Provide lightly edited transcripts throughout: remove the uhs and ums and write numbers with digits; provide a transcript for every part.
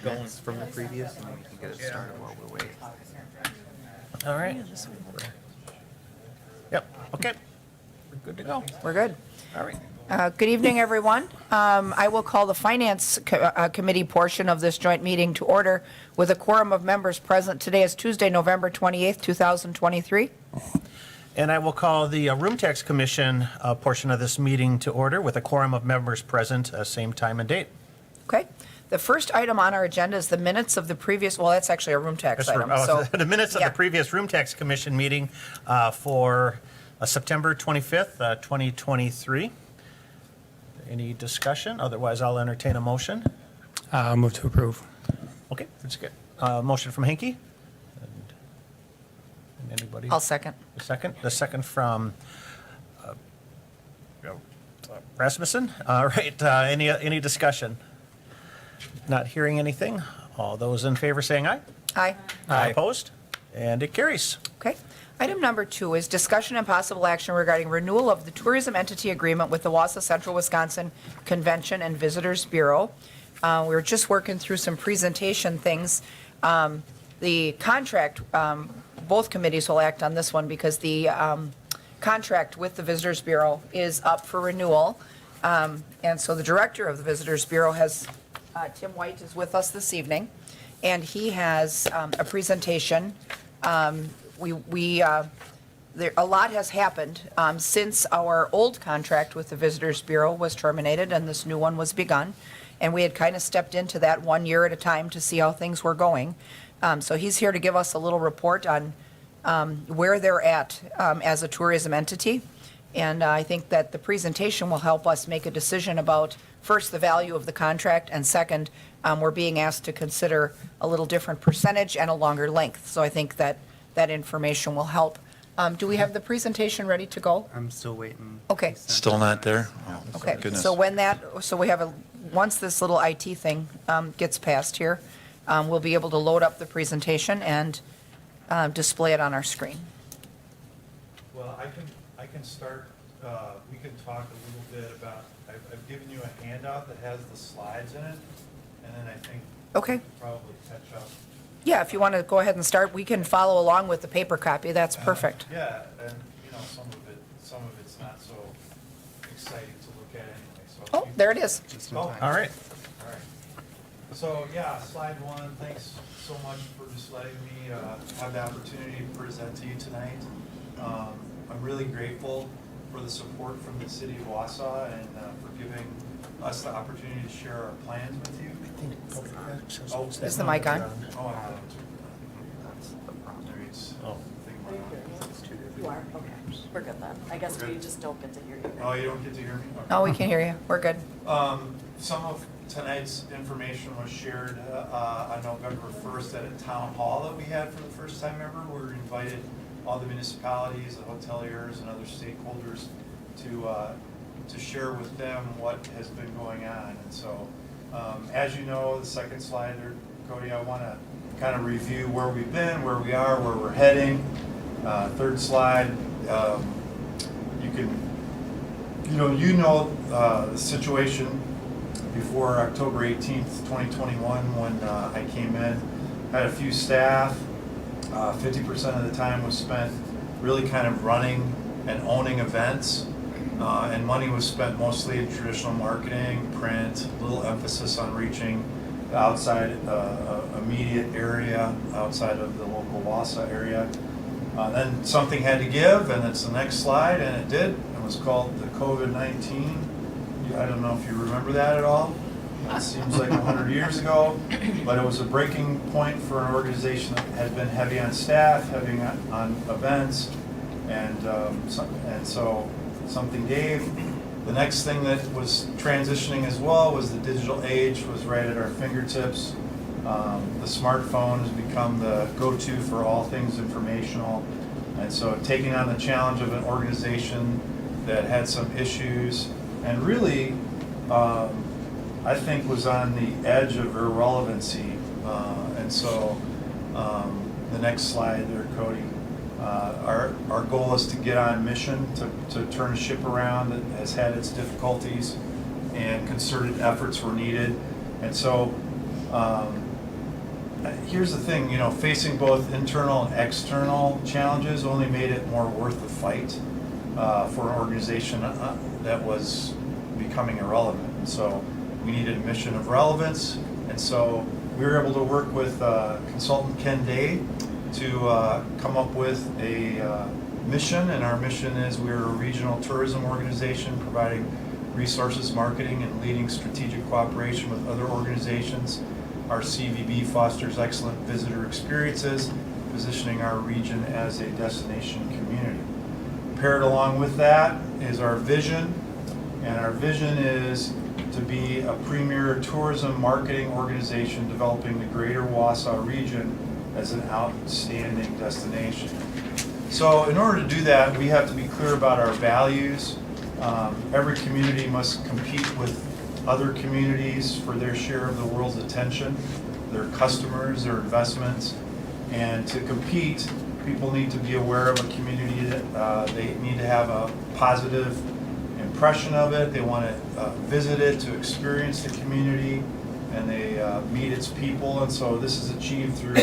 going from the previous, and then we can get it started while we wait. All right. Yep, okay. We're good to go. We're good. All right. Good evening, everyone. I will call the Finance Committee portion of this joint meeting to order with a quorum of members present. Today is Tuesday, November 28th, 2023. And I will call the Room Tax Commission portion of this meeting to order with a quorum of members present, same time and date. Okay. The first item on our agenda is the minutes of the previous, well, that's actually a room tax That's item. the minutes of yeah. the previous Room Tax Commission meeting for September 25th, 2023. Any discussion? Otherwise, I'll entertain a motion. Move to approve. Okay, that's good. Motion from Hinkie. And anybody? I'll second. The second? The second from Rasmussen. All right, any discussion? Not hearing anything. All those in favor saying aye? Aye. Aye. Opposed? And it carries. Okay. Item number 2 is discussion and possible action regarding renewal of the tourism entity agreement with the Wausau Central Wisconsin Convention and Visitors Bureau. We were just working through some presentation things. The contract, both committees will act on this one because the contract with the Visitors Bureau is up for renewal. And so the director of the Visitors Bureau has, Tim White is with us this evening, and he has a presentation. A lot has happened since our old contract with the Visitors Bureau was terminated and this new one was begun. And we had kind of stepped into that 1 year at a time to see how things were going. So he's here to give us a little report on where they're at as a tourism entity. And I think that the presentation will help us make a decision about, first, the value of the contract, and second, we're being asked to consider a little different percentage and a longer length. So I think that that information will help. Do we have the presentation ready to go? I'm still waiting. Okay. Still not there? Oh, Okay, goodness. so we have once this little IT thing gets passed here, we'll be able to load up the presentation and display it on our screen. Well, I can start, we can talk a little bit about, I've given you a handout that has the slides in it, and then I think Okay. we can probably catch up. Yeah, if you want to go ahead and start, we can follow along with the paper copy. That's perfect. Yeah, and, some of it's not so exciting to look at anyway, so. Oh, there it is. Just in Oh, time. All right. All right. So, yeah, slide 1, thanks so much for just letting me have the opportunity to present to you tonight. I'm really grateful for the support from the city of Wausau and for giving us the opportunity to share our plans with you. Oh, Is the mic on? Oh, I have That's the problem. there is. Oh. thing going on. You are? Okay. We're good then. I guess we just don't get to hear you. Oh, you don't get to hear me? Okay. Oh, we can hear you. We're good. Some of tonight's information was shared on November 1st at a town hall that we had for the first time ever. We were invited, all the municipalities, the hoteliers, and other stakeholders to share with them what has been going on. And so, as you know, the second slide there, Cody, I want to kind of review where we've been, where we are, where we're heading. Third slide, you know the situation before October 18th, 2021, when I came in. Had a few staff. 50% of the time was spent really kind of running and owning events. And money was spent mostly in traditional marketing, print, little emphasis on reaching the outside immediate area, outside of the local Wausau area. Then something had to give, and it's the next slide, and it did. It was called the COVID-19. I don't know if you remember that at all. It seems like 100 years ago, but it was a breaking point for an organization that had been heavy on staff, heavy on events, and so something gave. The next thing that was transitioning as well was the digital age was right at our fingertips. The smartphone has become the go-to for all things informational. And so taking on the challenge of an organization that had some issues and really, I think was on the edge of irrelevancy. And so the next slide there, Cody. Our goal is to get on mission to turn a ship around that has had its difficulties, and concerted efforts were needed. And so here's the thing, facing both internal and external challenges only made it more worth the fight for an organization that was becoming irrelevant. And so we needed a mission of relevance, and so we were able to work with consultant Ken Day to come up with a mission, and our mission is we're a regional tourism organization providing resources, marketing, and leading strategic cooperation with other organizations. Our CVB fosters excellent visitor experiences, positioning our region as a destination community. Paired along with that is our vision, and our vision is to be a premier tourism marketing organization developing the greater Wausau region as an outstanding destination. So in order to do that, we have to be clear about our values. Every community must compete with other communities for their share of the world's attention, their customers, their investments. And to compete, people need to be aware of a community that they need to have a positive impression of it. They want to visit it, to experience the community, and they meet its people. And so this is achieved through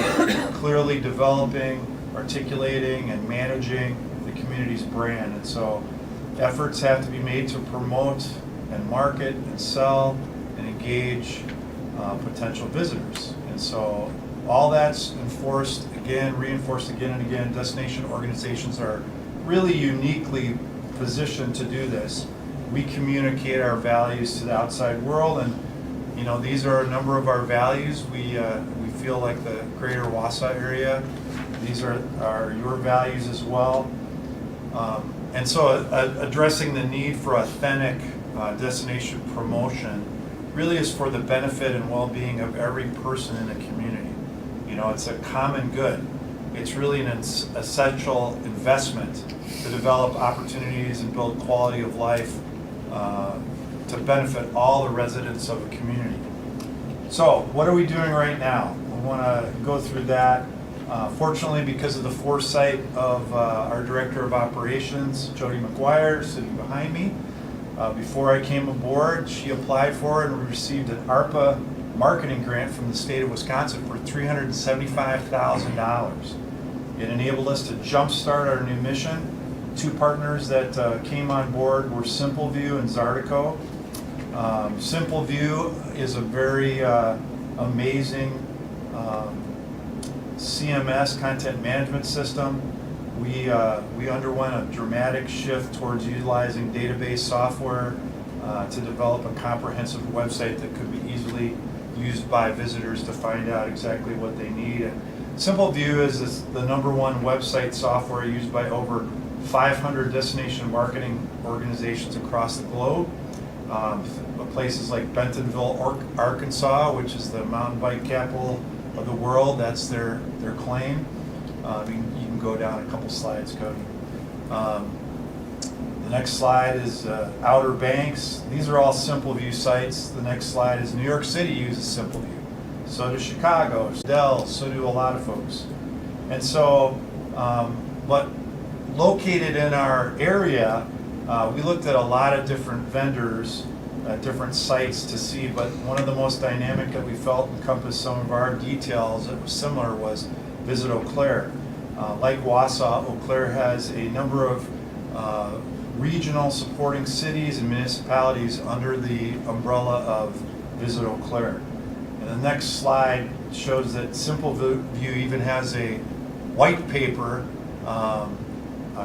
clearly developing, articulating, and managing the community's brand. And so efforts have to be made to promote and market and sell and engage potential visitors. And so all that's reinforced again and again. Destination organizations are really uniquely positioned to do this. We communicate our values to the outside world, and these are a number of our values. We feel like the greater Wausau area, these are your values as well. And so addressing the need for authentic destination promotion really is for the benefit and well-being of every person in the community. It's a common good. It's really an essential investment to develop opportunities and build quality of life to benefit all the residents of a community. So what are we doing right now? We want to go through that. Fortunately, because of the foresight of our Director of Operations, Jody McGuire, sitting behind me, before I came aboard, she applied for it and we received an ARPA marketing grant from the state of Wisconsin for $375,000. It enabled us to jumpstart our new mission. Two partners that came on board were SimpleView and Zartico. SimpleView is a very amazing CMS, content management system. We underwent a dramatic shift towards utilizing database software to develop a comprehensive website that could be easily used by visitors to find out exactly what they need. And SimpleView is the #1 website software used by over 500 destination marketing organizations across the globe. Places like Bentonville, Arkansas, which is the mountain bike capital of the world, that's their claim. You can go down a couple slides, Cody. The next slide is Outer Banks. These are all SimpleView sites. The next slide is New York City uses SimpleView. So does Chicago, Dell, so do a lot of folks. And so, but located in our area, we looked at a lot of different vendors, different sites to see, but one of the most dynamic that we felt encompassed some of our details that was similar was Visit Eau Claire. Like Wausau, Eau Claire has a number of regional supporting cities and municipalities under the umbrella of Visit Eau Claire. And the next slide shows that SimpleView even has a white paper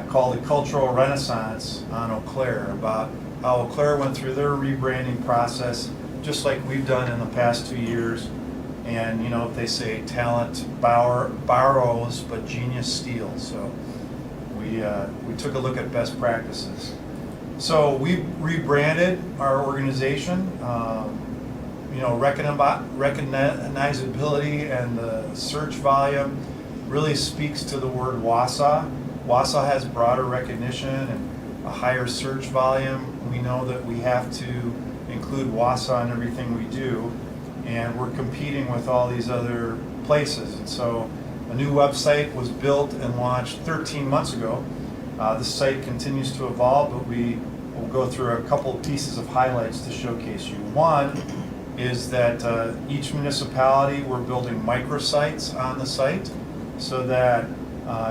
called the Cultural Renaissance on Eau Claire, about how Eau Claire went through their rebranding process, just like we've done in the past 2 years. And they say talent borrows, but genius steals. So we took a look at best practices. So we rebranded our organization. Recognizability and the search volume really speaks to the word Wausau. Wausau has broader recognition and a higher search volume. We know that we have to include Wausau in everything we do, and we're competing with all these other places. And so a new website was built and launched 13 months ago. The site continues to evolve, but we will go through a couple of pieces of highlights to showcase you. One is that each municipality, we're building microsites on the site so that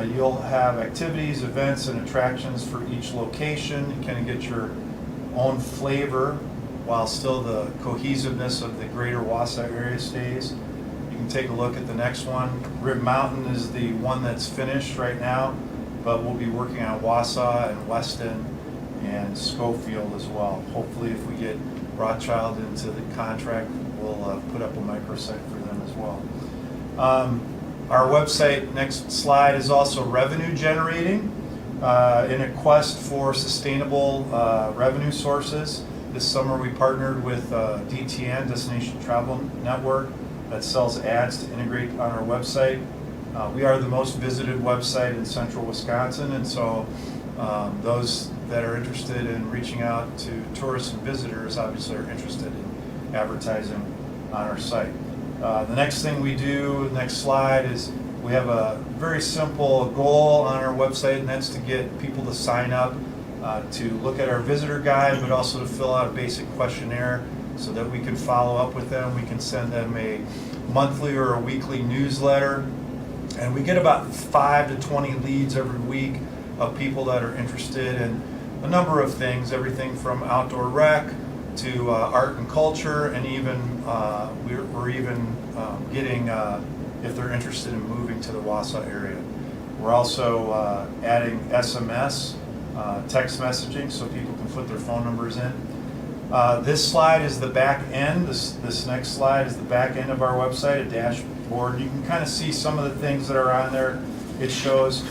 you'll have activities, events, and attractions for each location. You kind of get your own flavor while still the cohesiveness of the greater Wausau area stays. You can take a look at the next one. Rib Mountain is the one that's finished right now, but we'll be working on Wausau and Weston and Schofield as well. Hopefully if we get Rothschild into the contract, we'll put up a microsite for them as well. Our website, next slide, is also revenue generating in a quest for sustainable revenue sources. This summer we partnered with DTN, Destination Travel Network, that sells ads to integrate on our website. We are the most visited website in central Wisconsin, and so those that are interested in reaching out to tourists and visitors obviously are interested in advertising on our site. The next thing we do, next slide, is we have a very simple goal on our website, and that's to get people to sign up to look at our visitor guide, but also to fill out a basic questionnaire so that we can follow up with them. We can send them a monthly or a weekly newsletter, and we get about 5 to 20 leads every week of people that are interested in a number of things, everything from outdoor rec to art and culture, and even we're even getting if they're interested in moving to the Wausau area. We're also adding SMS, text messaging, so people can put their phone numbers in. This slide is the back end. This next slide is the back end of our website, a dashboard. You can kind of see some of the things that are on there. It shows,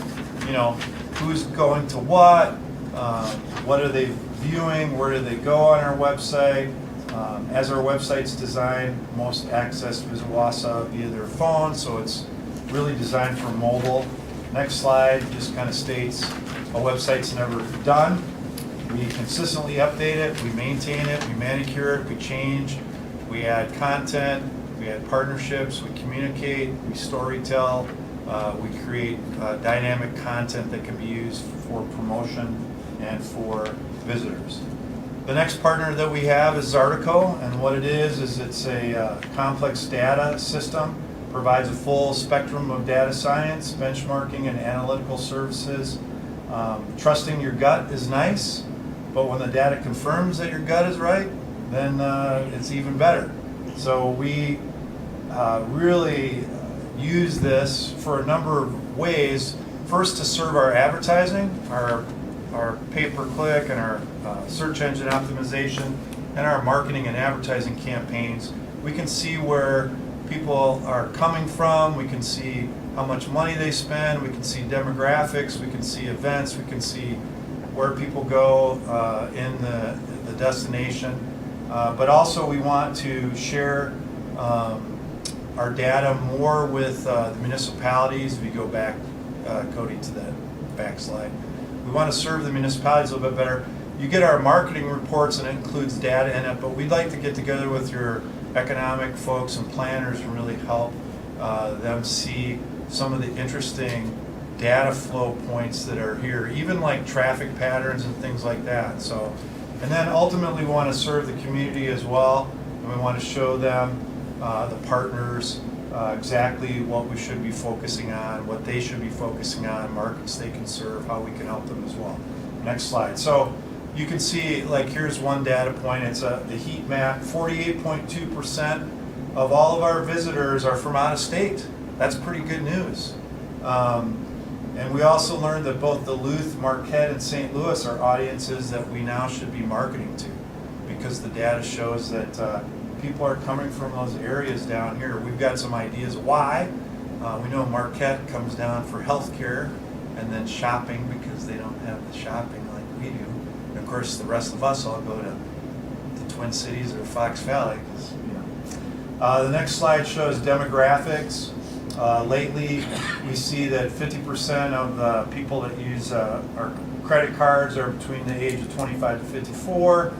you know, who's going to what are they viewing, where do they go on our website. As our website's designed, most access visit Wausau via their phone, so it's really designed for mobile. Next slide just kind of states a website's never done. We consistently update it, we maintain it, we manicure it, we change, we add content, we add partnerships, we communicate, we storytell, we create dynamic content that can be used for promotion and for visitors. The next partner that we have is Zartico, and what it is it's a complex data system, provides a full spectrum of data science, benchmarking, and analytical services. Trusting your gut is nice, but when the data confirms that your gut is right, then it's even better. So we really use this for a number of ways. First, to serve our advertising, our pay-per-click and our search engine optimization, and our marketing and advertising campaigns. We can see where people are coming from, we can see how much money they spend, we can see demographics, we can see events, we can see where people go in the destination. But also we want to share our data more with the municipalities. If you go back, Cody, to that back slide. We want to serve the municipalities a little bit better. You get our marketing reports and it includes data in it, but we'd like to get together with your economic folks and planners and really help them see some of the interesting data flow points that are here, even like traffic patterns and things like that. So, and then ultimately we want to serve the community as well, and we want to show them, the partners, exactly what we should be focusing on, what they should be focusing on, markets they can serve, how we can help them as well. Next slide. So you can see, like, here's one data point. It's the heat map. 48.2% of all of our visitors are from out of state. That's pretty good news. And we also learned that both Duluth, Marquette, and St. Louis are audiences that we now should be marketing to, because the data shows that people are coming from those areas down here. We've got some ideas why. We know Marquette comes down for healthcare and then shopping, because they don't have the shopping like we do. And of course, the rest of us all go to the Twin Cities or Fox Valley. 'Cause, you know. The next slide shows demographics. Lately, we see that 50% of the people that use our credit cards are between the age of 25 to 54.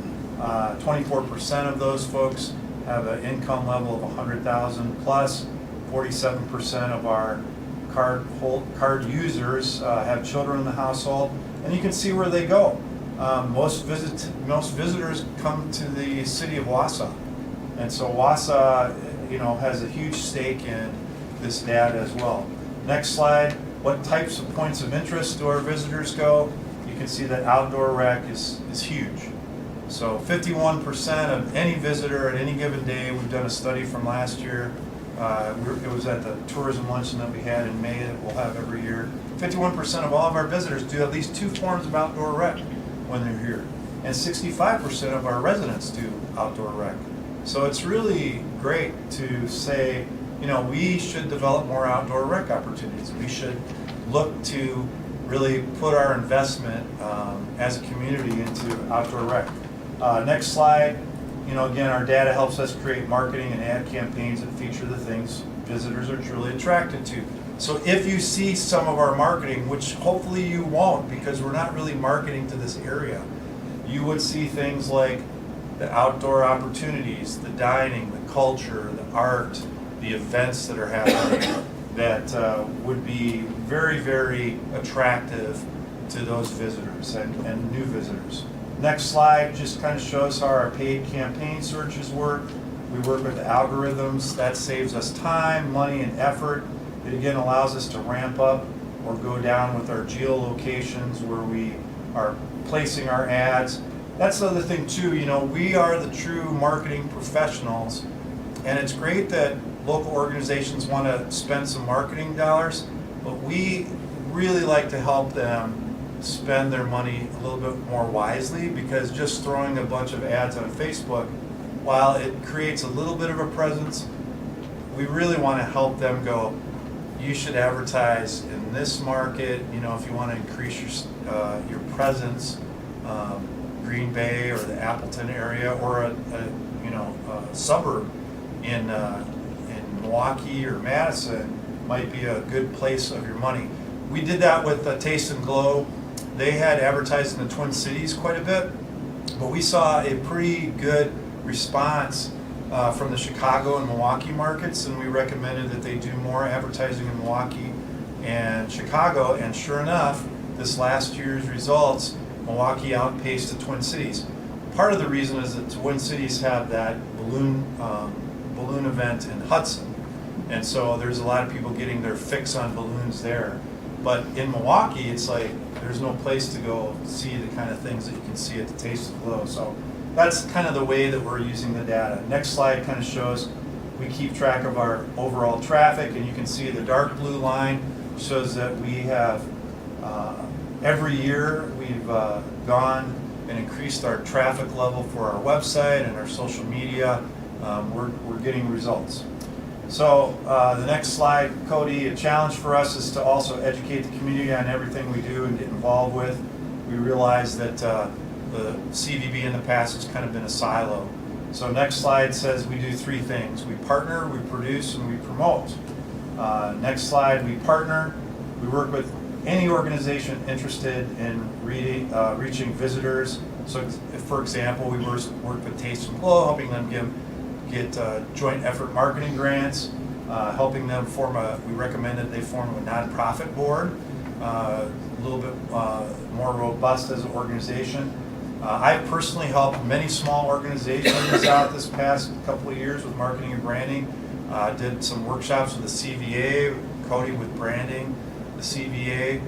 24% of those folks have an income level of 100,000 plus. 47% of our card users have children in the household, and you can see where they go. Most visitors come to the city of Wausau. And so Wausau, has a huge stake in this data as well. Next slide, what types of points of interest do our visitors go? You can see that outdoor rec is huge. So 51% of any visitor at any given day, we've done a study from last year, it was at the tourism luncheon that we had in May that we'll have every year. 51% of all of our visitors do at least 2 forms of outdoor rec when they're here. And 65% of our residents do outdoor rec. So it's really great to say, we should develop more outdoor rec opportunities. We should look to really put our investment as a community into outdoor rec. Next slide, again, our data helps us create marketing and ad campaigns that feature the things visitors are truly attracted to. So if you see some of our marketing, which hopefully you won't because we're not really marketing to this area, you would see things like the outdoor opportunities, the dining, the culture, the art, the events that are happening that would be very, very attractive to those visitors and new visitors. Next slide just kind of shows how our paid campaign searches work. We work with the algorithms. That saves us time, money, and effort. It again allows us to ramp up or go down with our geolocations where we are placing our ads. That's the other thing too, we are the true marketing professionals, and it's great that local organizations want to spend some marketing dollars, but we really like to help them spend their money a little bit more wisely, because just throwing a bunch of ads on Facebook, while it creates a little bit of a presence, we really want to help them go, you should advertise in this market, if you want to increase your presence, Green Bay or the Appleton area, or a suburb in Milwaukee or Madison might be a good place of your money. We did that with Taste and Glow. They had advertised in the Twin Cities quite a bit, but we saw a pretty good response from the Chicago and Milwaukee markets, and we recommended that they do more advertising in Milwaukee and Chicago, and sure enough, this last year's results, Milwaukee outpaced the Twin Cities. Part of the reason is that Twin Cities have that balloon event in Hudson, and so there's a lot of people getting their fix on balloons there. But in Milwaukee, it's like there's no place to go see the kind of things that you can see at the Taste of Glow. So that's kind of the way that we're using the data. Next slide kind of shows we keep track of our overall traffic, and you can see the dark blue line shows that we have every year we've gone and increased our traffic level for our website and our social media. We're getting results. So the next slide, Cody, a challenge for us is to also educate the community on everything we do and get involved with. We realize that the CVB in the past has kind of been a silo. So next slide says we do 3 things. We partner, we produce, and we promote. Next slide, we partner. We work with any organization interested in reaching visitors. So for example, we worked with Taste and Glow, helping them get joint effort marketing grants, helping them we recommended they form a nonprofit board, a little bit more robust as an organization. I've personally helped many small organizations out this past couple of years with marketing and branding. Did some workshops with the CVA, Cody with branding, the CVA,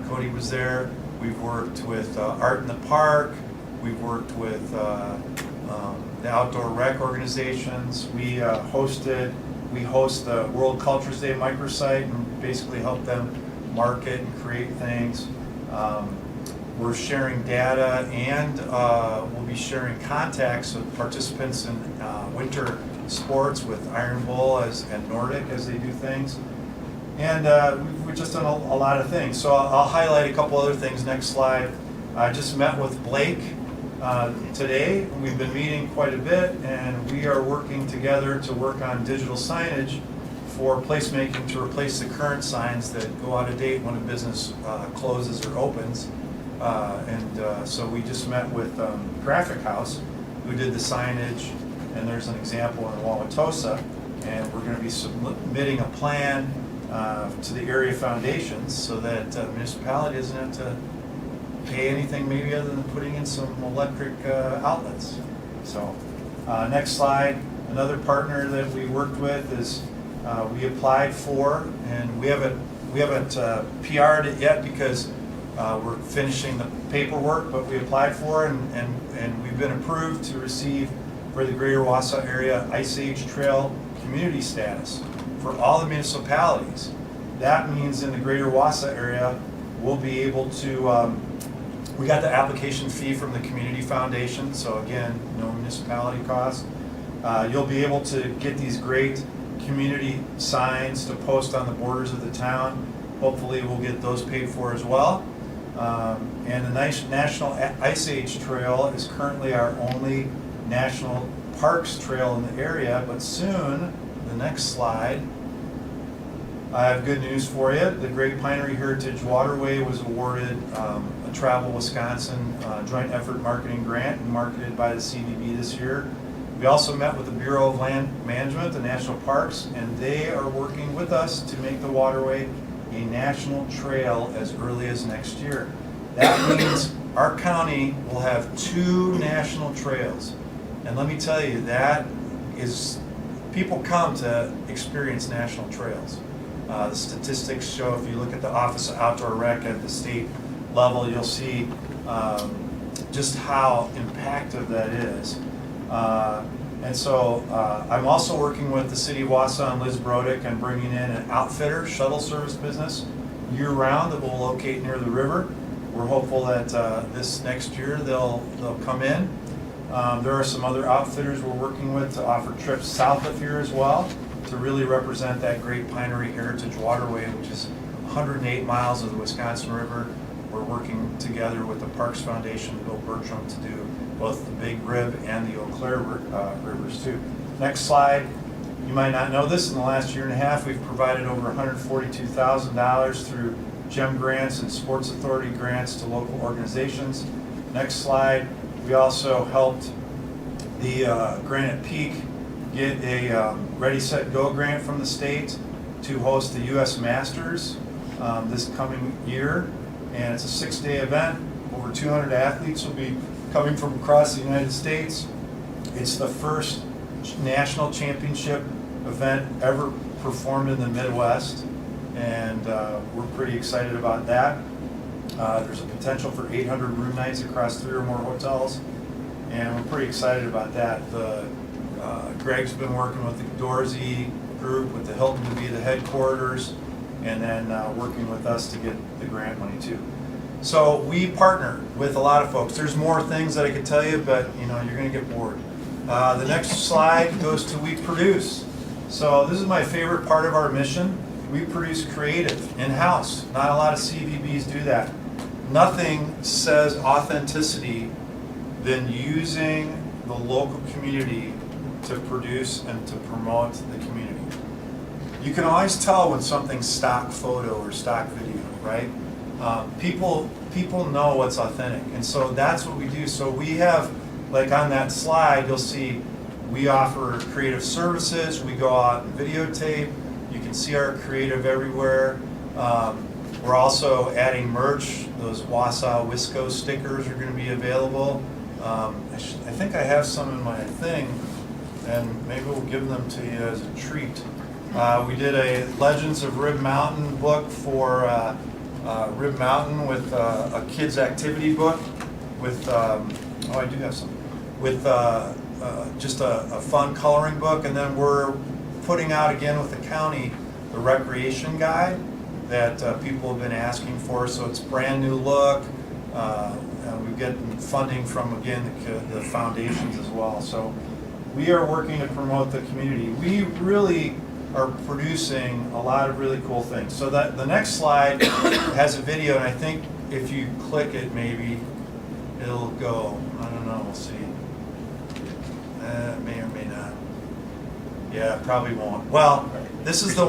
Cody was there. We've worked with Art in the Park. We've worked with the outdoor rec organizations. We host the World Cultures Day microsite and basically help them market and create things. We're sharing data, and we'll be sharing contacts with participants in winter sports with Iron Bull and Nordic as they do things. And we've just done a lot of things. So I'll highlight a couple other things. Next slide. I just met with Blake today. We've been meeting quite a bit, and we are working together to work on digital signage for placemaking to replace the current signs that go out of date when a business closes or opens. So we just met with Graphic House, who did the signage, and there's an example in Wauwatosa, and we're going to be submitting a plan to the area foundations so that the municipality doesn't have to pay anything maybe other than putting in some electric outlets. So next slide, Another partner that we worked with is we applied for, and we haven't PR'd it yet because we're finishing the paperwork, but we applied for and we've been approved to receive for the Greater Wausau Area Ice Age Trail community status for all the municipalities. That means in the Greater Wausau area, we'll be able to, we got the application fee from the Community Foundation, so again, no municipality cost. You'll be able to get these great community signs to post on the borders of the town. Hopefully we'll get those paid for as well. And the National Ice Age Trail is currently our only national parks trail in the area, but soon, the next slide, I have good news for you. The Great Pinery Heritage Waterway was awarded a Travel Wisconsin Joint Effort Marketing Grant and marketed by the CVB this year. We also met with the Bureau of Land Management, the National Parks, and they are working with us to make the waterway a national trail as early as next year. That means our county will have 2 national trails. And let me tell you, that is, people come to experience national trails. The statistics show, if you look at the Office of Outdoor Rec at the state level, you'll see just how impactful that is. And so I'm also working with the city of Wausau and Liz Brodick and bringing in an outfitter shuttle service business year-round that will locate near the river. We're hopeful that this next year they'll come in. There are some other outfitters we're working with to offer trips south of here as well to really represent that Great Pinery Heritage Waterway, which is 108 miles of the Wisconsin River. We're working together with the Parks Foundation, Bill Bertram, to do both the Big Rib and the Eau Claire rivers too. Next slide. You might not know this, in the last year and a half, we've provided over $142,000 through GEM grants and Sports Authority grants to local organizations. Next slide. We also helped the Granite Peak get a Ready, Set, Go grant from the state to host the U.S. Masters this coming year. And it's a 6-day event. Over 200 athletes will be coming from across the United States. It's the first national championship event ever performed in the Midwest, and we're pretty excited about that. There's a potential for 800 room nights across 3 or more hotels, and we're pretty excited about that. Greg's been working with the Dorsey group, with the Hilton to be the headquarters, and then working with us to get the grant money too. So we partner with a lot of folks. There's more things that I could tell you, but you're going to get bored. The next slide goes to we produce. So this is my favorite part of our mission. We produce creative in-house. Not a lot of CVBs do that. Nothing says authenticity than using the local community to produce and to promote the community. You can always tell when something's stock photo or stock video, right? People know what's authentic, and so that's what we do. So we have, like on that slide, you'll see we offer creative services. We go out and videotape. You can see our creative everywhere. We're also adding merch. Those Wausau Wisco stickers are going to be available. I think I have some in my thing, and maybe we'll give them to you as a treat. We did a Legends of Rib Mountain book for Rib Mountain with a kids activity book with, oh, I do have some, with just a fun coloring book. And then we're putting out again with the county the recreation guide that people have been asking for. So it's brand new look. And we get funding from, again, the foundations as well. So we are working to promote the community. We really are producing a lot of really cool things. So that the next slide has a video, and I think if you click it, maybe it'll go. I don't know. We'll see. May or may not. Yeah, probably won't. Well, this is the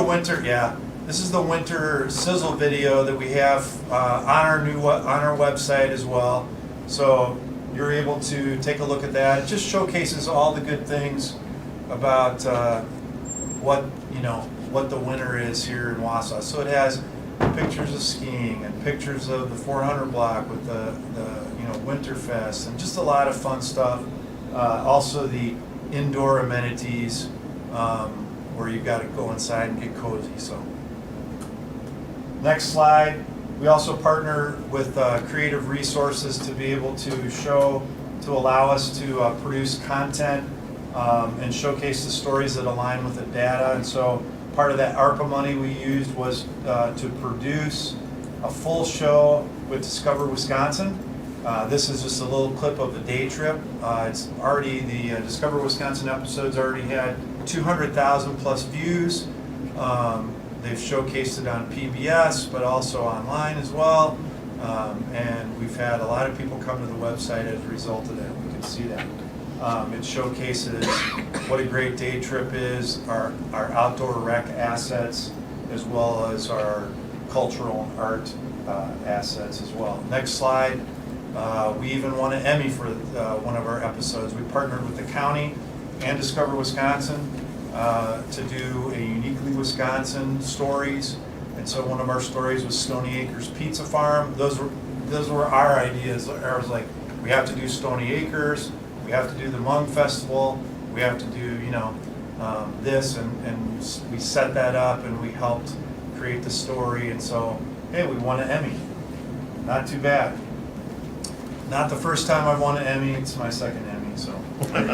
winter. Yeah, this is the winter sizzle video that we have on our website as well. So you're able to take a look at that. It just showcases all the good things about what the winter is here in Wausau. So it has pictures of skiing and pictures of the 400 block with the Winterfest and just a lot of fun stuff. Also the indoor amenities, where you've got to go inside and get cozy, so. Next slide. We also partner with Creative Resources to be able to allow us to produce content and showcase the stories that align with the data. And so part of that ARPA money we used was to produce a full show with Discover Wisconsin. This is just a little clip of the day trip. It's already, the Discover Wisconsin episode's already had 200,000 plus views. They've showcased it on PBS, but also online as well. And we've had a lot of people come to the website as a result of that. We can see that. It showcases what a great day trip is, our outdoor rec assets, as well as our cultural and art assets as well. Next slide. We even won an Emmy for one of our episodes. We partnered with the county and Discover Wisconsin to do a uniquely Wisconsin stories. And so one of our stories was Stony Acres Pizza Farm. Those were our ideas. I was like, we have to do Stony Acres, we have to do the Hmong Festival, we have to do, this, and we set that up and we helped create the story. And so, hey, we won an Emmy. Not too bad. Not the first time I've won an Emmy, it's my second Emmy, so there you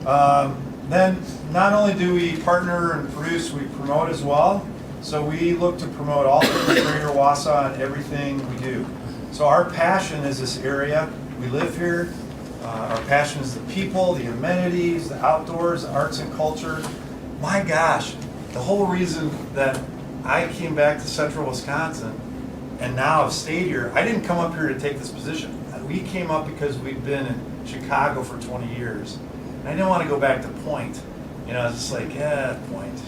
go. Then, not only do we partner and produce, we promote as well. So we look to promote all of the greater Wausau and everything we do. So our passion is this area. We live here. Our passion is the people, the amenities, the outdoors, the arts and culture. My gosh, the whole reason that I came back to central Wisconsin and now I've stayed here, I didn't come up here to take this position. We came up because we've been in Chicago for 20 years. And I didn't want to go back to Point. It's just like, Point,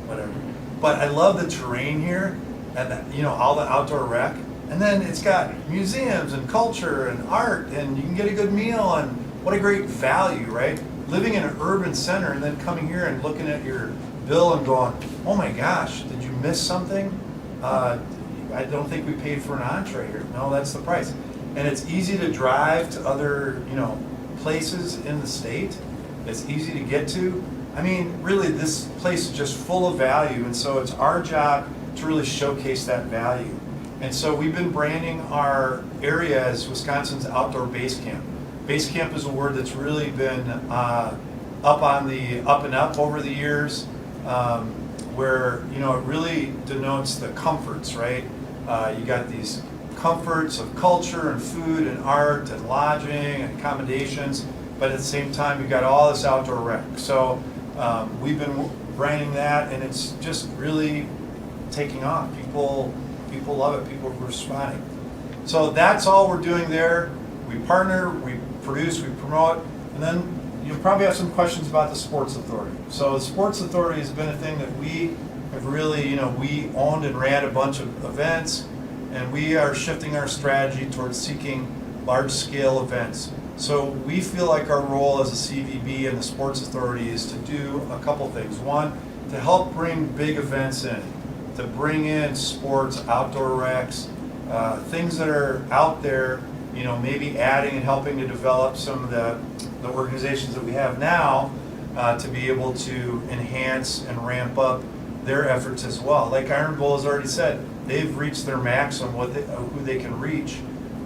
whatever. But I love the terrain here and all the outdoor rec. And then it's got museums and culture and art, and you can get a good meal, and what a great value, right? Living in an urban center and then coming here and looking at your bill and going, oh my gosh, did you miss something? I don't think we paid for an entree here. No, that's the price. And it's easy to drive to other, places in the state. It's easy to get to. I mean, really, this place is just full of value, and so it's our job to really showcase that value. And so we've been branding our area as Wisconsin's outdoor base camp. Base camp is a word that's really been up and up over the years, where it really denotes the comforts, right? You got these comforts of culture and food and art and lodging and accommodations, but at the same time you've got all this outdoor rec. So we've been branding that, and it's just really taking off. People love it. People are responding. So that's all we're doing there. We partner, we produce, we promote, and then you'll probably have some questions about the Sports Authority. So the Sports Authority has been a thing that we have really, we owned and ran a bunch of events, and we are shifting our strategy towards seeking large-scale events. So we feel like our role as a CVB and the Sports Authority is to do a couple things. One, to help bring big events in, to bring in sports, outdoor recs, things that are out there, maybe adding and helping to develop some of the organizations that we have now to be able to enhance and ramp up their efforts as well. Like Iron Bowl has already said, they've reached their max on who they can reach.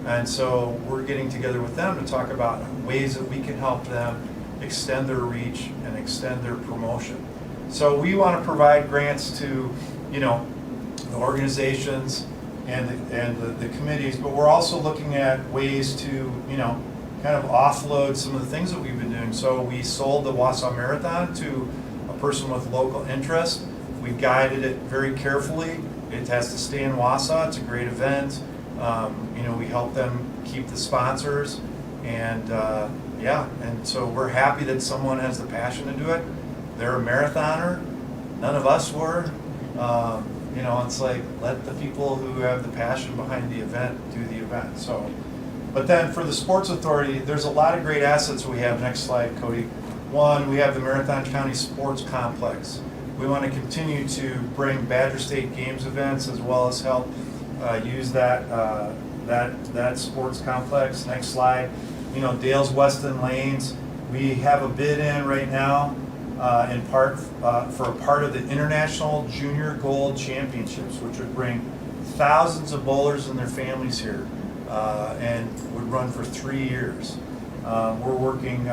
And so we're getting together with them to talk about ways that we can help them extend their reach and extend their promotion. So we want to provide grants to, the organizations and the committees, but we're also looking at ways to, kind of offload some of the things that we've been doing. So we sold the Wausau Marathon to a person with local interest. We guided it very carefully. It has to stay in Wausau. It's a great event. We help them keep the sponsors, and and so we're happy that someone has the passion to do it. They're a marathoner. None of us were. It's like, let the people who have the passion behind the event do the event. So, but then for the Sports Authority, there's a lot of great assets we have. Next slide, Cody. One, we have the Marathon County Sports Complex. We want to continue to bring Badger State Games events as well as help use that sports complex. Next slide. Dale's Weston Lanes. We have a bid in right now, in part, for a part of the International Junior Gold Championships, which would bring thousands of bowlers and their families here, and would run for 3 years. We're working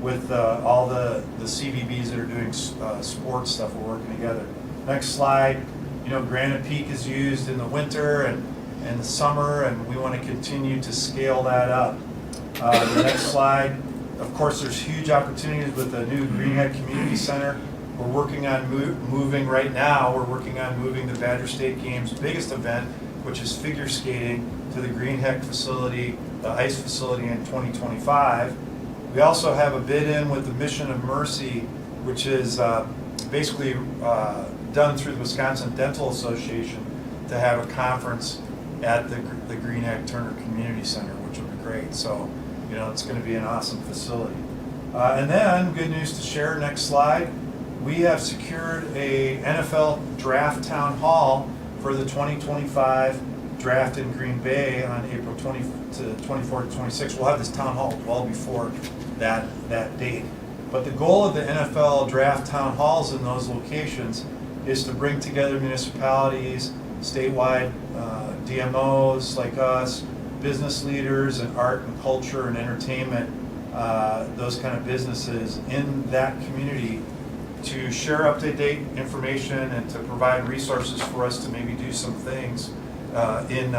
with all the CVBs that are doing sports stuff. We're working together. Next slide. You know, Granite Peak is used in the winter and the summer, and we want to continue to scale that up. The next slide. Of course, there's huge opportunities with the new Greenhead Community Center. We're working on moving right now. We're working on moving the Badger State Games' biggest event, which is figure skating, to the Greenhead facility, the ice facility, in 2025. We also have a bid in with the Mission of Mercy, which is basically done through the Wisconsin Dental Association, to have a conference at the Greenhead Turner Community Center, which will be great. So, you know, it's going to be an awesome facility. And then, good news to share, next slide. We have secured a NFL Draft Town Hall for the 2025 draft in Green Bay on April 24th to 26th. We'll have this town hall well before that date. But the goal of the NFL Draft Town Halls in those locations is to bring together municipalities, statewide DMOs like us, business leaders, and art and culture and entertainment, those kind of businesses in that community, to share up-to-date information and to provide resources for us to maybe do some things in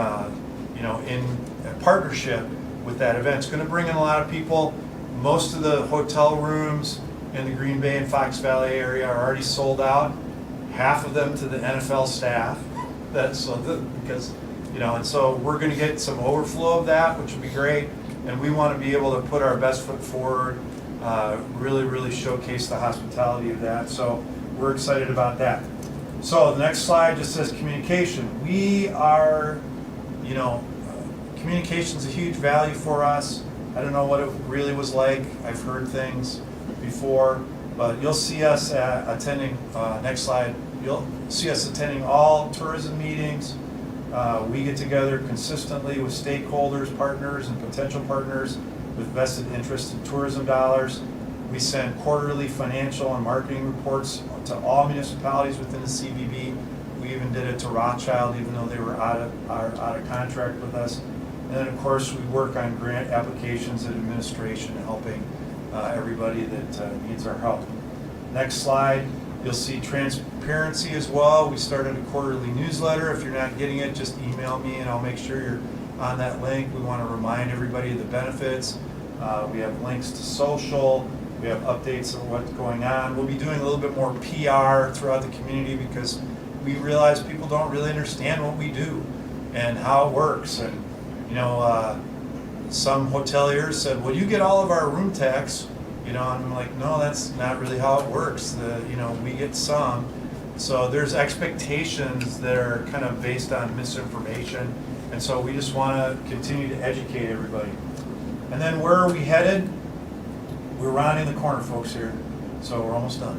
partnership with that event. It's going to bring in a lot of people. Most of the hotel rooms in the Green Bay and Fox Valley area are already sold out. Half of them to the NFL staff. Because and so we're going to get some overflow of that, which will be great. And we want to be able to put our best foot forward. Really showcase the hospitality of that. So we're excited about that. So the next slide just says communication. We are, communication's a huge value for us. I don't know what it really was like. I've heard things before, but you'll see us attending, next slide, you'll see us attending all tourism meetings. We get together consistently with stakeholders, partners, and potential partners with vested interest in tourism dollars. We send quarterly financial and marketing reports to all municipalities within the CVB. We even did it to Rothschild, even though they were out of contract with us. And then, of course, we work on grant applications and administration, helping everybody that needs our help. Next slide, you'll see transparency as well. We started a quarterly newsletter. If you're not getting it, just email me and I'll make sure you're on that link. We want to remind everybody of the benefits. We have links to social. We have updates on what's going on. We'll be doing a little bit more PR throughout the community because we realize people don't really understand what we do and how it works. And some hoteliers said, "Well, you get all of our room tax." And I'm like, "No, that's not really how it works. We get some." So there's expectations that are kind of based on misinformation. And so we just want to continue to educate everybody. And then where are we headed? We're rounding the corner, folks, here. So we're almost done.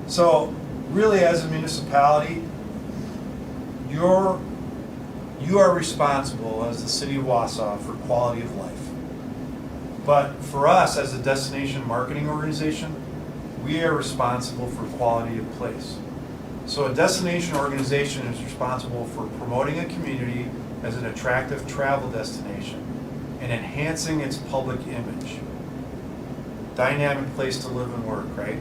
So really, as a municipality, you are responsible as the city of Wausau for quality of life. But for us, as a destination marketing organization, we are responsible for quality of place. So a destination organization is responsible for promoting a community as an attractive travel destination and enhancing its public image. Dynamic place to live and work, right?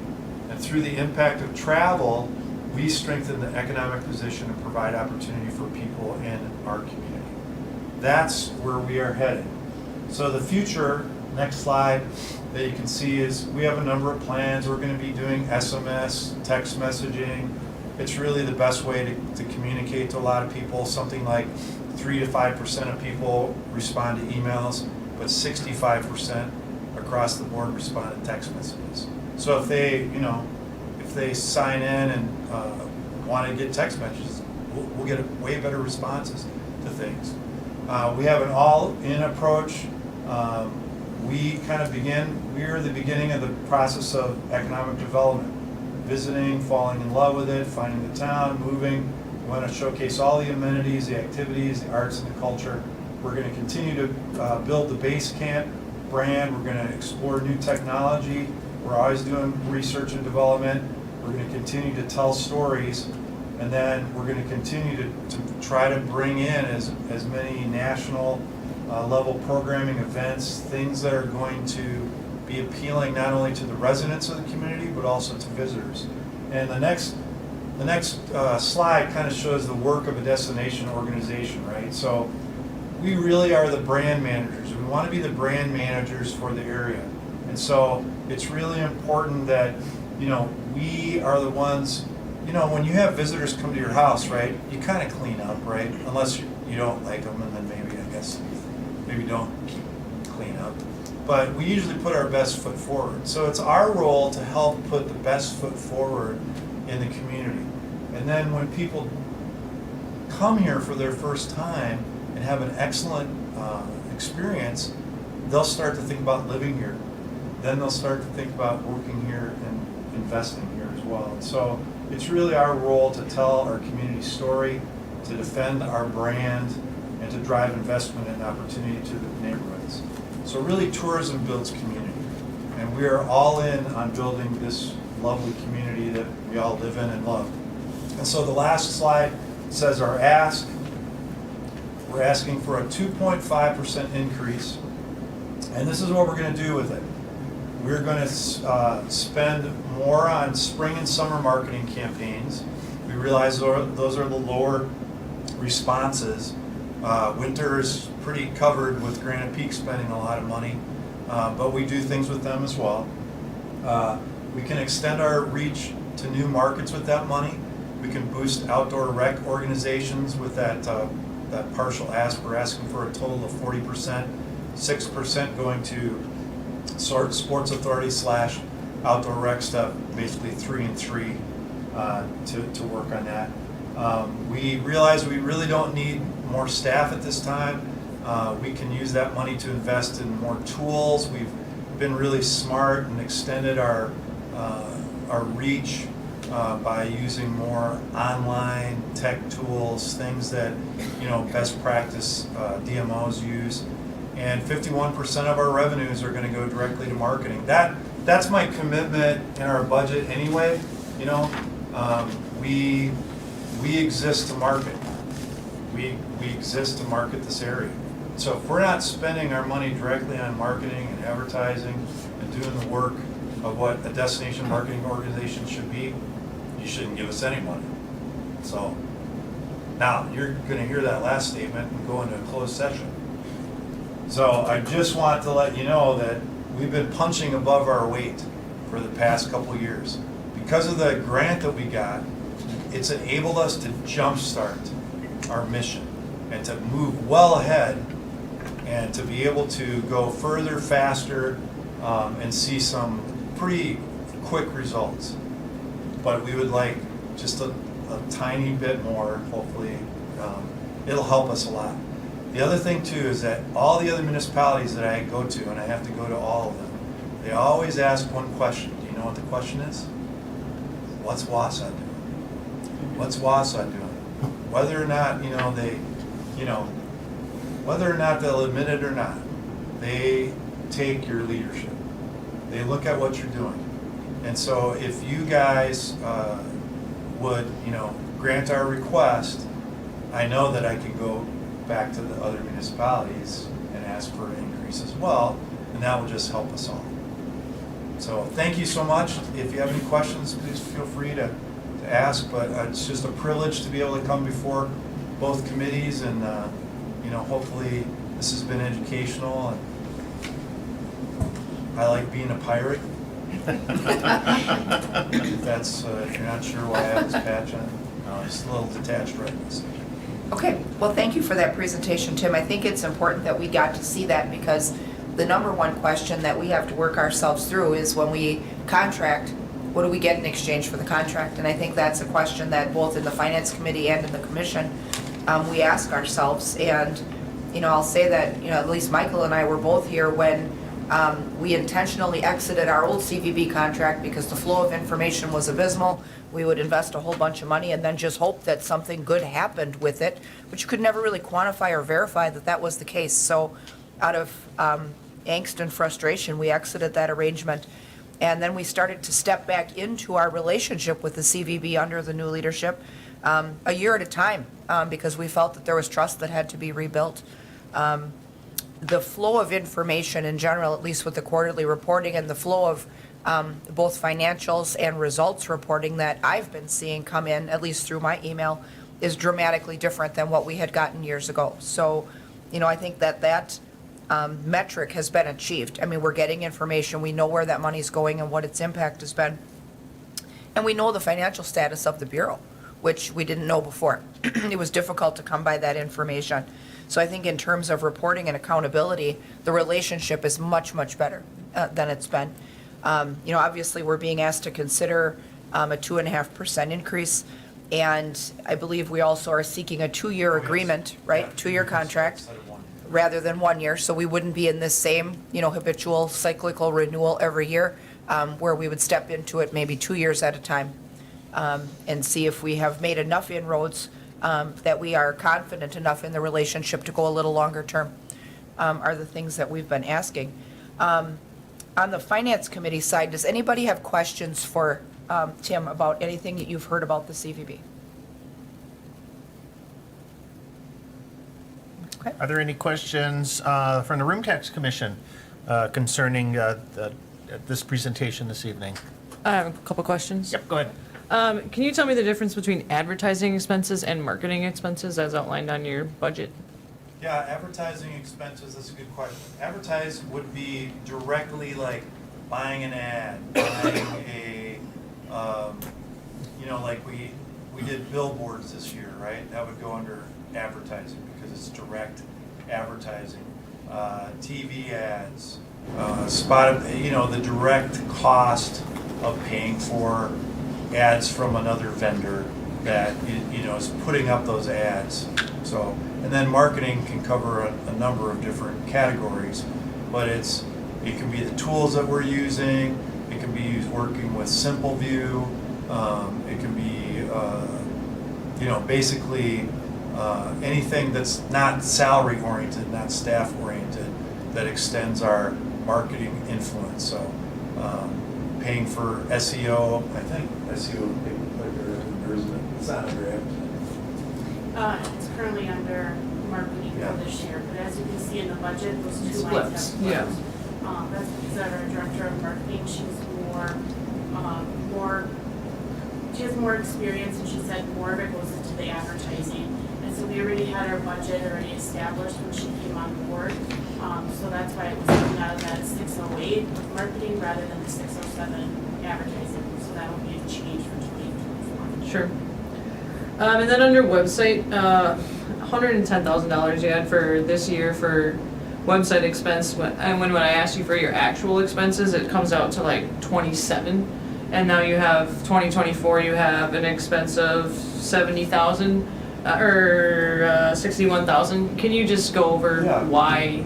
And through the impact of travel, we strengthen the economic position and provide opportunity for people in our community. That's where we are headed. So the future, next slide, that you can see is we have a number of plans. We're going to be doing SMS, text messaging. It's really the best way to communicate to a lot of people. Something like 3 to 5% of people respond to emails, but 65% across the board respond to text messages. So if they sign in and want to get text messages, we'll get way better responses to things. We have an all-in approach. We're the beginning of the process of economic development. Visiting, falling in love with it, finding the town, moving. We want to showcase all the amenities, the activities, the arts, and the culture. We're going to continue to build the base camp brand. We're going to explore new technology. We're always doing research and development. We're going to continue to tell stories. And then we're going to continue to try to bring in as many national level programming events, things that are going to be appealing not only to the residents of the community, but also to visitors. And the next slide kind of shows the work of a destination organization, right? So we really are the brand managers. We want to be the brand managers for the area. And so it's really important that, we are the ones, when you have visitors come to your house, right, you kind of clean up, right? Unless you don't like them, and then maybe don't clean up. But we usually put our best foot forward. So it's our role to help put the best foot forward in the community. And then when people come here for their first time and have an excellent experience, they'll start to think about living here. Then they'll start to think about working here and investing here as well. And so it's really our role to tell our community story, to defend our brand, and to drive investment and opportunity to the neighborhoods. So really tourism builds community. And we are all in on building this lovely community that we all live in and love. And so the last slide says our ask. We're asking for a 2.5% increase. And this is what we're going to do with it. We're going to spend more on spring and summer marketing campaigns. We realize those are the lower responses. Winter is pretty covered with Granite Peak spending a lot of money, but we do things with them as well. We can extend our reach to new markets with that money. We can boost outdoor rec organizations with that partial ask. We're asking for a total of 40%, 6% going to Sports Authority / outdoor rec stuff, basically 3 and 3 to work on that. We realize we really don't need more staff at this time. We can use that money to invest in more tools. We've been really smart and extended our reach by using more online tech tools, things that best practice DMOs use. And 51% of our revenues are going to go directly to marketing. That's my commitment in our budget anyway. We exist to market. We exist to market this area. So if we're not spending our money directly on marketing and advertising and doing the work of what a destination marketing organization should be, you shouldn't give us any money. So now you're going to hear that last statement and go into a closed session. So I just want to let you know that we've been punching above our weight for the past couple of years. Because of the grant that we got, it's enabled us to jumpstart our mission and to move well ahead and to be able to go further, faster, and see some pretty quick results. But we would like just a tiny bit more, hopefully. It'll help us a lot. The other thing too is that all the other municipalities that I go to, and I have to go to all of them, they always ask one question. Do you know what the question is? What's Wausau doing? What's Wausau doing? Whether or not whether or not they'll admit it or not, they take your leadership. They look at what you're doing. And so if you guys would, grant our request, I know that I can go back to the other municipalities and ask for an increase as well, and that will just help us all. So thank you so much. If you have any questions, please feel free to ask, but it's just a privilege to be able to come before both committees, and hopefully this has been educational, and I like being a pirate. If you're not sure why I have this patch on, just a little detached retinas. Okay, well, thank you for that presentation, Tim. I think it's important that we got to see that, because the number one question that we have to work ourselves through is when we contract, what do we get in exchange for the contract? And I think that's a question that both in the Finance Committee and in the Commission, we ask ourselves. And, I'll say that, at least Michael and I were both here when we intentionally exited our old CVB contract because the flow of information was abysmal. We would invest a whole bunch of money and then just hope that something good happened with it, but you could never really quantify or verify that that was the case. So out of angst and frustration, we exited that arrangement. And then we started to step back into our relationship with the CVB under the new leadership a year at a time, because we felt that there was trust that had to be rebuilt. The flow of information in general, at least with the quarterly reporting, and the flow of both financials and results reporting that I've been seeing come in, at least through my email, is dramatically different than what we had gotten years ago. So, I think that metric has been achieved. I mean, we're getting information, we know where that money's going and what its impact has been. And we know the financial status of the Bureau, which we didn't know before. It was difficult to come by that information. So I think in terms of reporting and accountability, the relationship is much, much better than it's been. Obviously, we're being asked to consider a 2.5% increase, and I believe we also are seeking a 2-year agreement, right? Yeah, 2-year contract instead of 1 year. rather than 1 year, so we wouldn't be in this same, habitual cyclical renewal every year, where we would step into it maybe 2 years at a time, and see if we have made enough inroads that we are confident enough in the relationship to go a little longer term, are the things that we've been asking. On the Finance Committee side, does anybody have questions for Tim about anything that you've heard about the CVB? Okay. Are there any questions from the Room Tax Commission concerning this presentation this evening? I have a couple questions. Yep, go ahead. Can you tell me the difference between advertising expenses and marketing expenses as outlined on your budget? Yeah, advertising expenses, that's a good question. Advertise would be directly like buying an ad, buying a, like we did billboards this year, right? That would go under advertising because it's direct advertising. TV ads, the direct cost of paying for ads from another vendor that, is putting up those ads. So, and then marketing can cover a number of different categories, but it can be the tools that we're using, it can be used working with SimpleView, it can be, basically anything that's not salary oriented, not staff oriented, that extends our marketing influence. So paying for SEO, I think SEO would be or isn't it? It's not under advertising. It's currently under marketing Yeah. for this year, but as you can see in the budget, those two Splits, lines have yeah. flipped. That's because our director of marketing, she's she has more experience, and she said more of it goes into the advertising. And so we already had our budget already established when she came on board. So that's why it was coming out of that 608 with marketing rather than the 607 advertising. So that will be a change for 2024. Sure. And then under website, $110,000 you had for this year for website expense. And when I asked you for your actual expenses, it comes out to like 27. And now you have 2024, you have an expense of 70,000 or 61,000. Can you just go over Yeah. why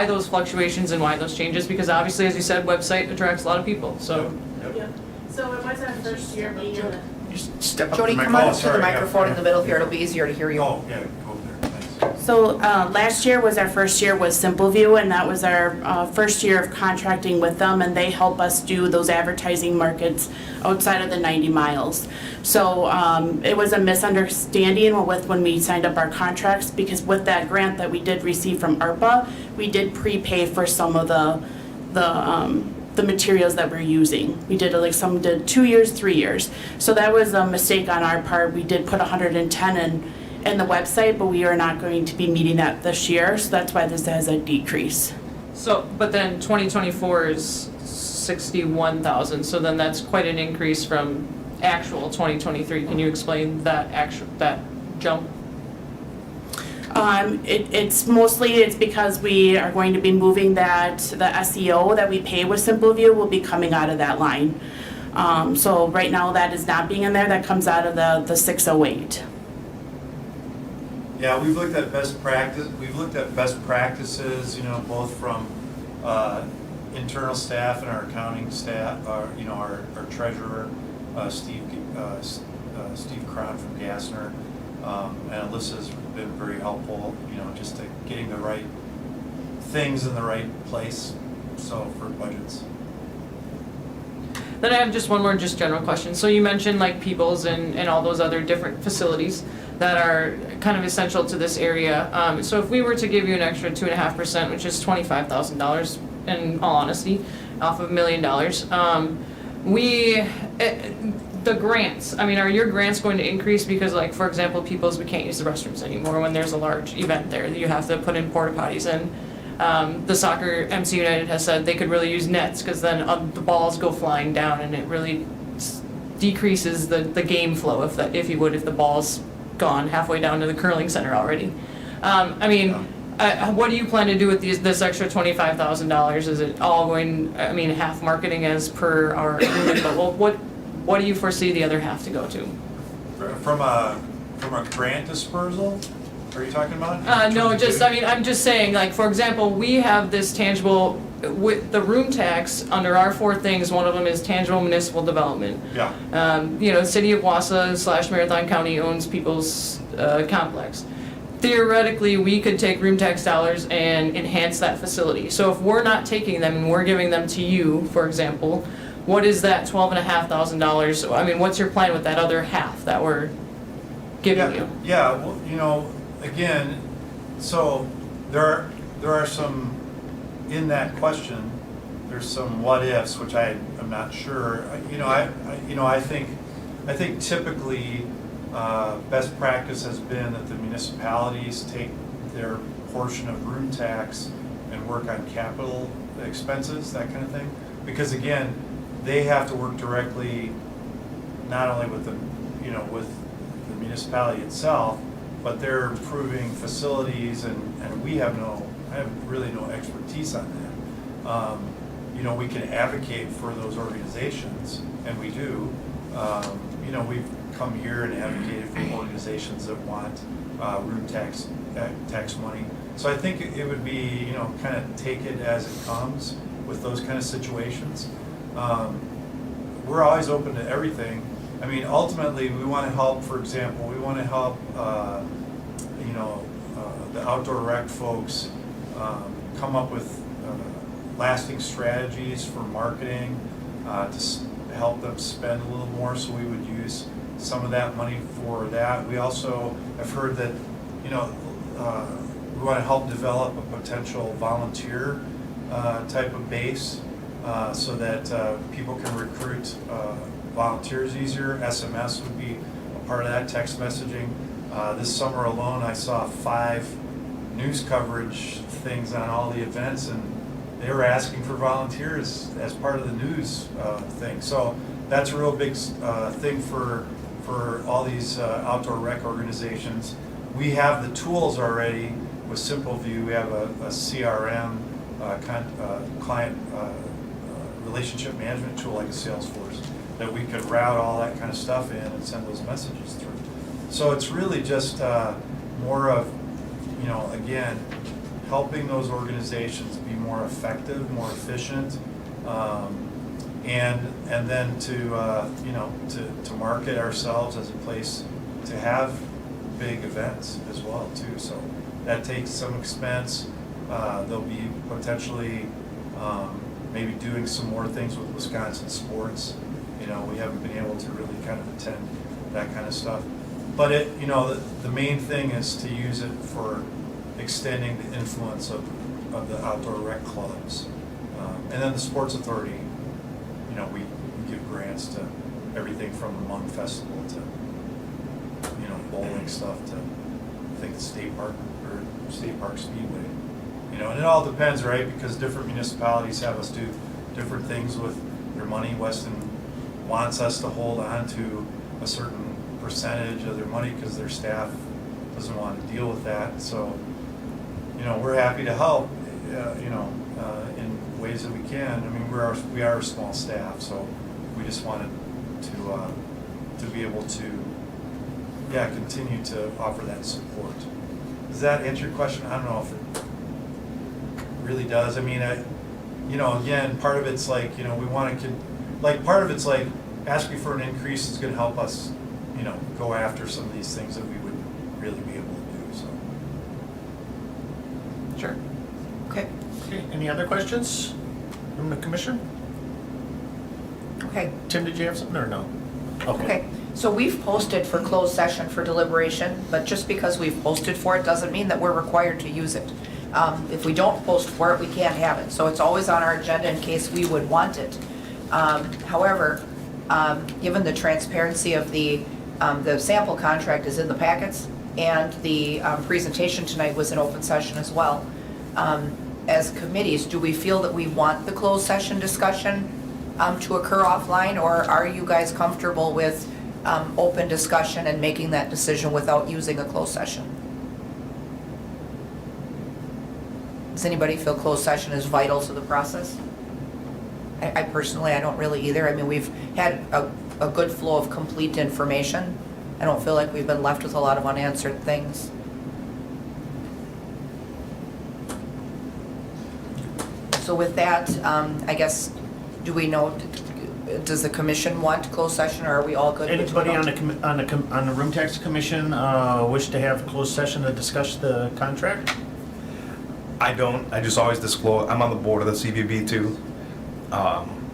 those fluctuations and why those changes? Because obviously, as you said, website attracts a lot of people. So Yeah. So it was our first year being in the Just step up Jody, to the come microphone. on up to the microphone in the middle here, it'll be easier to hear you. Oh, yeah, go there, thanks. So last year was our first year with SimpleView, and that was our first year of contracting with them, and they help us do those advertising markets outside of the 90 miles. So it was a misunderstanding with when we signed up our contracts, because with that grant that we did receive from ARPA, we did prepay for some of the materials that we're using. We did some did 2 years, 3 years. So that was a mistake on our part. We did put 110 in the website, but we are not going to be meeting that this year, so that's why this has a decrease. but then 2024 is 61,000. So then that's quite an increase from actual 2023. Can you explain that jump? It's because we are going to be moving the SEO that we pay with SimpleView will be coming out of that line. So right now that is not being in there, that comes out of the 608. Yeah, we've looked at best practices, both from internal staff and our accounting staff, our treasurer, Steve Cron from Gassner, and Alyssa's been very helpful, just to getting the right things in the right place, so for budgets. Then I have just one more just general question. So you mentioned like Peoples and all those other different facilities that are kind of essential to this area. So if we were to give you an extra 2.5%, which is $25,000 in all honesty, off of $1 million, the grants, I mean, are your grants going to increase because like, for example, Peoples, we can't use the restrooms anymore when there's a large event there. You have to put in porta potties in. The soccer MC United has said they could really use nets because then the balls go flying down and it really decreases the game flow if the ball's gone halfway down to the curling center already. I mean, what do you plan to do with this extra $25,000? Is it all going, I mean, half marketing as per our agreement, but what do you foresee the other half to go to? From a grant dispersal, are you talking about? No, just, I mean, I'm just saying, like, for example, we have this tangible, with the room tax, under our 4 things, one of them is tangible municipal development. Yeah. The city of Wausau / Marathon County owns People's complex. Theoretically, we could take room tax dollars and enhance that facility. So if we're not taking them and we're giving them to you, for example, what is that $12,500? I mean, what's your plan with that other half that we're giving you? Yeah, well, again, so there are some, in that question, there's some what ifs, which I'm not sure. I think typically best practice has been that the municipalities take their portion of room tax and work on capital expenses, that kind of thing. Because again, they have to work directly, not only with the municipality itself, but they're improving facilities, and I have really no expertise on that. We can advocate for those organizations, and we do. We've come here and advocated for organizations that want room tax money. So I think it would be, kind of take it as it comes with those kind of situations. We're always open to everything. I mean, ultimately, we want to help, for example, we want to help, the outdoor rec folks come up with lasting strategies for marketing to help them spend a little more, so we would use some of that money for that. We also have heard that, we want to help develop a potential volunteer type of base so that people can recruit volunteers easier. SMS would be a part of that, text messaging. This summer alone, I saw 5 news coverage things on all the events, and they were asking for volunteers as part of the news thing. So that's a real big thing for all these outdoor rec organizations. We have the tools already with SimpleView. We have a CRM, client relationship management tool like a Salesforce, that we could route all that kind of stuff in and send those messages through. So it's really just more of, again, helping those organizations be more effective, more efficient, and then to market ourselves as a place to have big events as well too. So that takes some expense. They'll be potentially maybe doing some more things with Wisconsin sports. We haven't been able to really kind of attend that kind of stuff. But the main thing is to use it for extending the influence of the outdoor rec clubs. And then the Sports Authority, we give grants to everything from the Hmong Festival to, bowling stuff to, I think, the State Park Speedway. And it all depends, right? Because different municipalities have us do different things with their money. Weston wants us to hold on to a certain percentage of their money because their staff doesn't want to deal with that. So, we're happy to help, in ways that we can. I mean, we are a small staff, so we just wanted to be able to, continue to offer that support. Does that answer your question? I don't know if it really does. I mean, again, part of it's like, we want to, part of it's like asking for an increase is going to help us, go after some of these things that we would really be able to do. So. Sure. Okay. Okay, any other questions from the commission? Okay, Tim, did you have something or no? okay. So we've posted for closed session for deliberation, but just because we've posted for it doesn't mean that we're required to use it. If we don't post for it, we can't have it. So it's always on our agenda in case we would want it. However, given the transparency of the sample contract is in the packets, and the presentation tonight was an open session as well. As committees, do we feel that we want the closed session discussion to occur offline, or are you guys comfortable with open discussion and making that decision without using a closed session? Does anybody feel closed session is vital to the process? I personally, I don't really either. I mean, we've had a good flow of complete information. I don't feel like we've been left with a lot of unanswered things. So with that, I guess, do we know, does the commission want closed session, or are we all good? with Anybody on remote? on the room tax commission wish to have closed session to discuss the contract? I don't. I just always disclose. I'm on the board of the CVB too,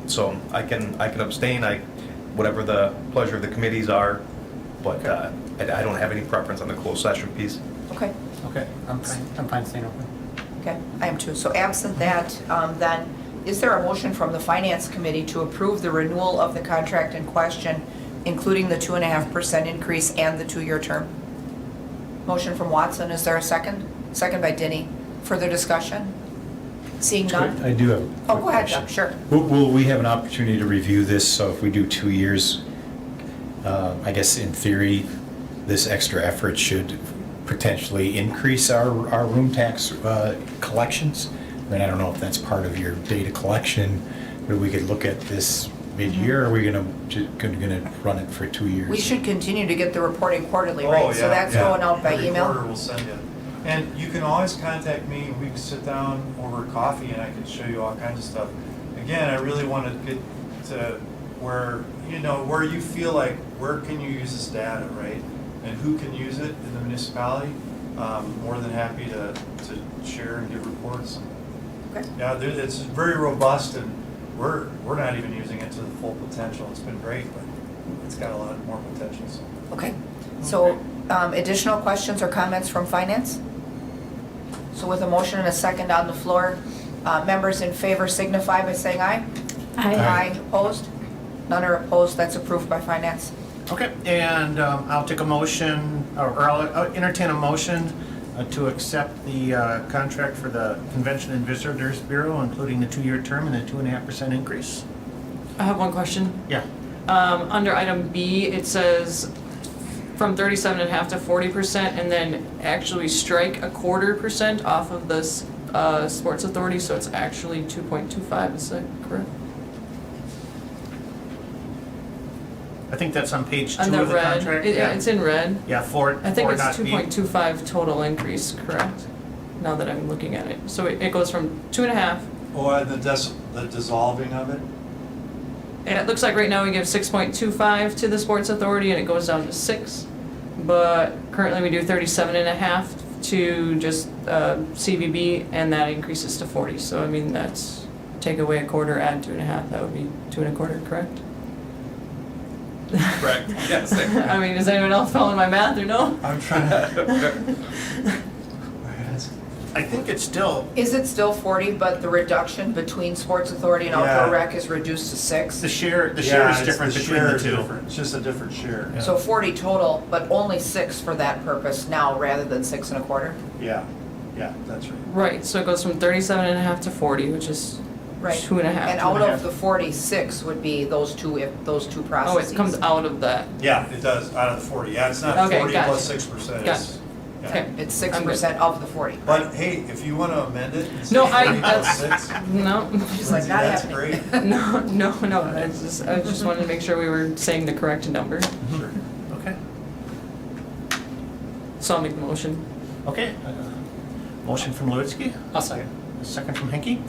so I can abstain. Whatever the pleasure of the committees are, but I don't have any preference on the closed session piece. Okay, Okay. I'm fine staying open. okay, I am too. So absent that, then, is there a motion from the finance committee to approve the renewal of the contract in question, including the 2.5% increase and the 2-year term? Motion from Watson, is there a second? Second by Denny. Further discussion? Seeing none? I do have. a Oh, quick go ahead, question. Doug, sure. Will we have an opportunity to review this? So if we do 2 years, I guess in theory, this extra effort should potentially increase our room tax collections? I mean, I don't know if that's part of your data collection, but we could look at this mid-year, or are we gonna run it for 2 years? We should continue to get the reporting quarterly, Oh, right? So yeah, that's yeah. going out by Every email? quarter we'll send you. And you can always contact me, we can sit down over coffee and I can show you all kinds of stuff. Again, I really want to get to where, where you feel like, where can you use this data, right? And who can use it in the municipality? More than happy to share and give reports. Okay. Yeah, it's very robust, and we're not even using it to the full potential. It's been great, but it's got a lot more potential, so. Okay. So additional questions or comments from finance? So with a motion and a second on the floor, members in favor signify by saying aye. Aye. Opposed? None are opposed. That's approved by finance. Okay, and I'll take a motion, or I'll entertain a motion to accept the contract for the Convention and Visitors Bureau, including the 2-year term and the 2.5% increase. I have one question. Yeah. Under item B, it says from 37.5% to 40%, and then actually strike 0.25% off of this Sports Authority, so it's actually 2.25, is that correct? I think that's on page 2 On the of the red, contract. yeah, it's in red. Yeah, I think it's 4.B. 2.25 total increase, correct? Now that I'm looking at it. So it goes from 2.5, Oh, and the dissolving of it? and it looks like right now we give 6.25 to the Sports Authority, and it goes down to 6. But currently we do 37.5 to just CVB, and that increases to 40. So I mean, that's, take away 1/4, add 2.5, that would be 2.25, correct? Correct. Yes. I mean, is anyone else following my math or no? I'm trying to. I think it's still, Is it still 40, but the reduction between Sports Authority and Outdoor Yeah. Rec is reduced to 6? the share is Yeah, different the between share the is two. different. It's just a different share. Yeah. So 40 total, but only 6 for that purpose now rather than 6.25? Yeah, that's right. Right, so it goes from 37.5 to 40, which is Right. 2.5. And out of the 46 would be those two Oh, processes. it comes out of that. Yeah, it does, out of the 40. Yeah, it's not Okay, 40 gotcha. plus 6%. It's- yeah. Okay. It's 6% of the 40. But hey, if you want to amend it and say No, 40 plus that's, 6, no, She's like, not that's happening. great. no, I just wanted to make sure we were saying the correct number. Sure. Okay, So I'll make the motion. okay. Motion from Lewitsky, I'll second. a second from Henke.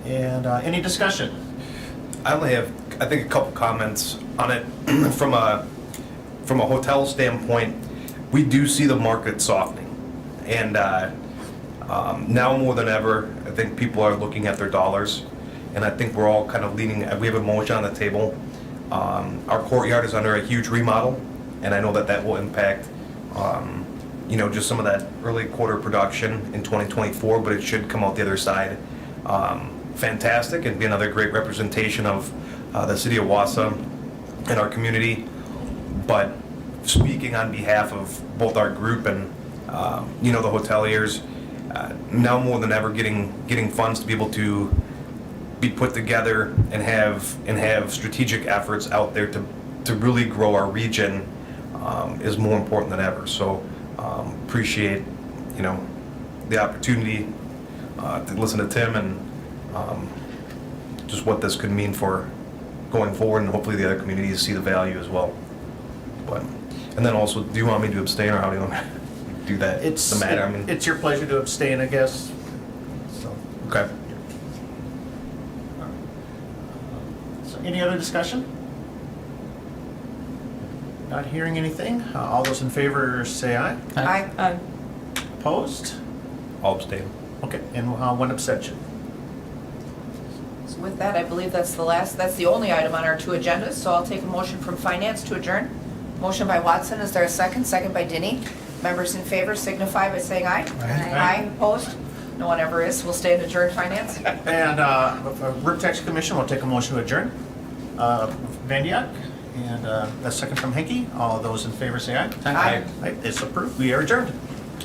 And any discussion? I only have, I think, a couple comments on it. From a hotel standpoint, we do see the market softening, and Now more than ever, I think people are looking at their dollars, and I think we're all kind of leaning, we have a motion on the table. Our courtyard is under a huge remodel, and I know that that will impact, just some of that early quarter production in 2024, but it should come out the other side fantastic and be another great representation of the city of Wausau and our community. But speaking on behalf of both our group and, the hoteliers, now more than ever getting funds to be able to be put together and have strategic efforts out there to really grow our region is more important than ever. So appreciate the opportunity to listen to Tim and just what this could mean for going forward, and hopefully the other communities see the value as well. But and then also, do you want me to abstain, or how do you want me to do that? It's, the matter. I mean, it's your pleasure to abstain, I guess. So, okay. so any other discussion? Not hearing anything. All those in favor say aye. Aye. Opposed? I'll abstain. Okay, and one abstention. So with that, I believe that's the only item on our two agendas, so I'll take a motion from finance to adjourn. Motion by Watson, is there a second? Second by Denny. Members in favor signify by saying aye. Aye. Opposed? No one ever is. We'll stay in adjourned finance. And Root Tax Commission will take a motion to adjourn. Vandiak, and a second from Henke. All those in favor say aye. Aye. Aye. It's approved. We are adjourned.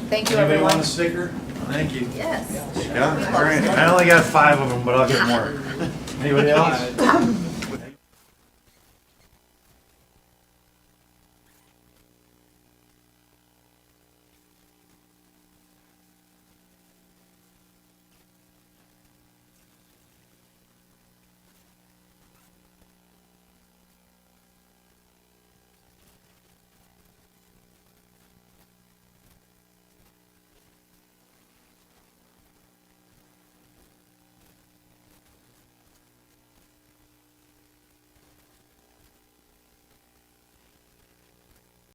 Thank you, Anybody everyone. want a sticker? Thank you. Yes. Yeah, all right. I only got 5 of them, but I'll get more. Anybody else?